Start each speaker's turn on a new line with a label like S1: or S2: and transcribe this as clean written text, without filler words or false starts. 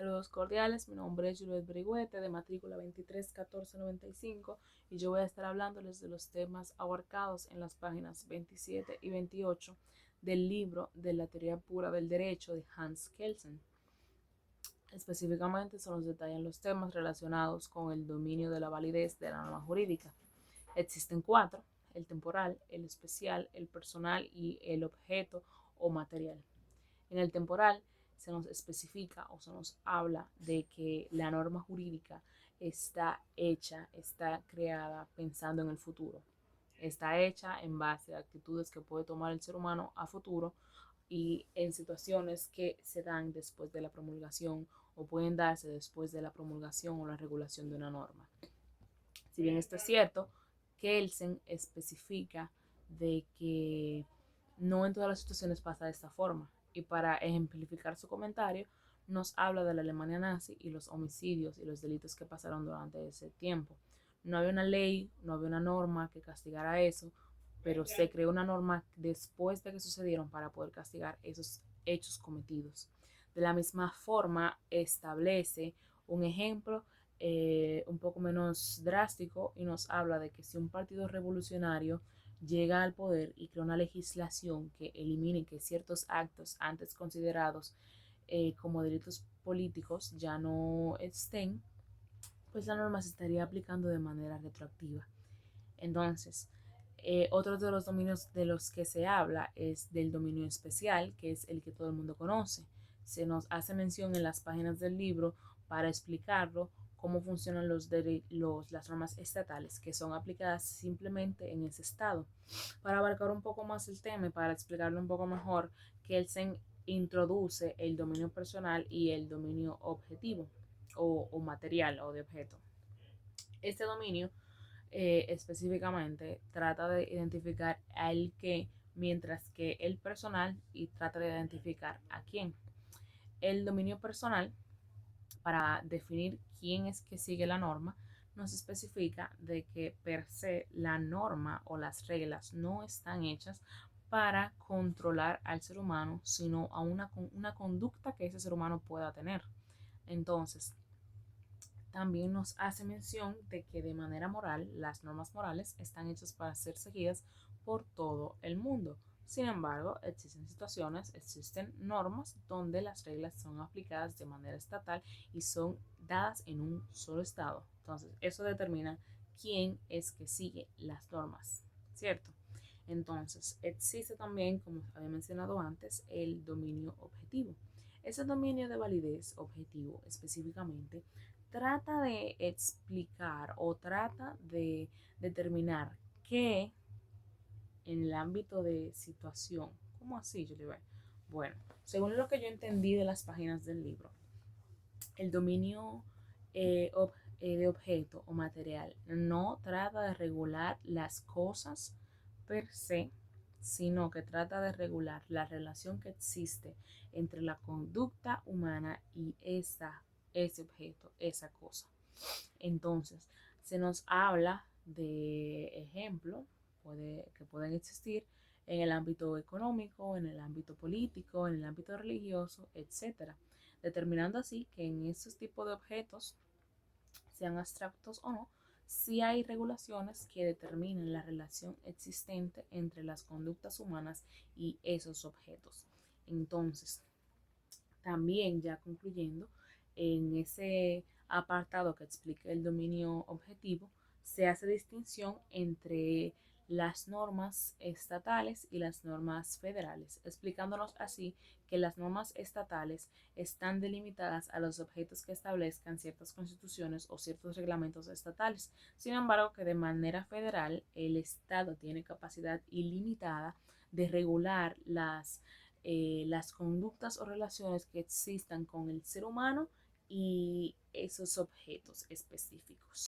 S1: Saludos cordiales, mi nombre es Juliet Brigüete de matrícula 231495 y yo voy a estar hablándoles de los temas abarcados en las páginas 27 y 28 del libro de la teoría pura del derecho de Hans Kelsen. Específicamente se nos detallan los temas relacionados con el dominio de la validez de la norma jurídica. Existen cuatro: el temporal, el especial, el personal y el objeto o material. En el temporal se nos especifica o se nos habla de que la norma jurídica está hecha, está creada pensando en el futuro. Está hecha en base a actitudes que puede tomar el ser humano a futuro y en situaciones que se dan después de la promulgación o pueden darse después de la promulgación o la regulación de una norma. Si bien esto es cierto, Kelsen especifica de que no en todas las situaciones pasa de esta forma. Y para ejemplificar su comentario, nos habla de la Alemania nazi y los homicidios y los delitos que pasaron durante ese tiempo. No había una ley, no había una norma que castigara eso, pero se creó una norma después de que sucedieron para poder castigar esos hechos cometidos. De la misma forma, establece un ejemplo un poco menos drástico y nos habla de que si un partido revolucionario llega al poder y crea una legislación que elimine que ciertos actos antes considerados como delitos políticos ya no estén, pues la norma se estaría aplicando de manera retroactiva. Entonces, otro de los dominios de los que se habla es del dominio especial, que es el que todo el mundo conoce. Se nos hace mención en las páginas del libro para explicarlo cómo funcionan las normas estatales que son aplicadas simplemente en ese estado. Para abarcar un poco más el tema y para explicarlo un poco mejor, Kelsen introduce el dominio personal y el dominio objetivo o material o de objeto. Este dominio específicamente trata de identificar al que, mientras que el personal y trata de identificar a quién. El dominio personal, para definir quién es que sigue la norma, nos especifica de que per se la norma o las reglas no están hechas para controlar al ser humano, sino a una conducta que ese ser humano pueda tener. Entonces, también nos hace mención de que de manera moral, las normas morales están hechas para ser seguidas por todo el mundo. Sin embargo, existen normas donde las reglas son aplicadas de manera estatal y son dadas en un solo estado. Entonces, eso determina quién es que sigue las normas, ¿cierto? Entonces, existe también, como había mencionado antes, el dominio objetivo. Ese dominio de validez objetivo específicamente trata de explicar o trata de determinar qué en el ámbito de situación. ¿Cómo así, Julie? Bueno, según lo que yo entendí de las páginas del libro, el dominio de objeto o material no trata de regular las cosas per se, sino que trata de regular la relación que existe entre la conducta humana y ese objeto, esa cosa. Entonces, se nos habla de ejemplos que pueden existir en el ámbito económico, en el ámbito político, en el ámbito religioso, etcétera, determinando así que en esos tipos de objetos, sean abstractos o no, sí hay regulaciones que determinan la relación existente entre las conductas humanas y esos objetos. Entonces, también ya concluyendo, en ese apartado que explica el dominio objetivo, se hace distinción entre las normas estatales y las normas federales, explicándonos así que las normas estatales están delimitadas a los objetos que establezcan ciertas constituciones o ciertos reglamentos estatales. Sin embargo, que de manera federal el Estado tiene capacidad ilimitada de regular las conductas o relaciones que existan con el ser humano y esos objetos específicos.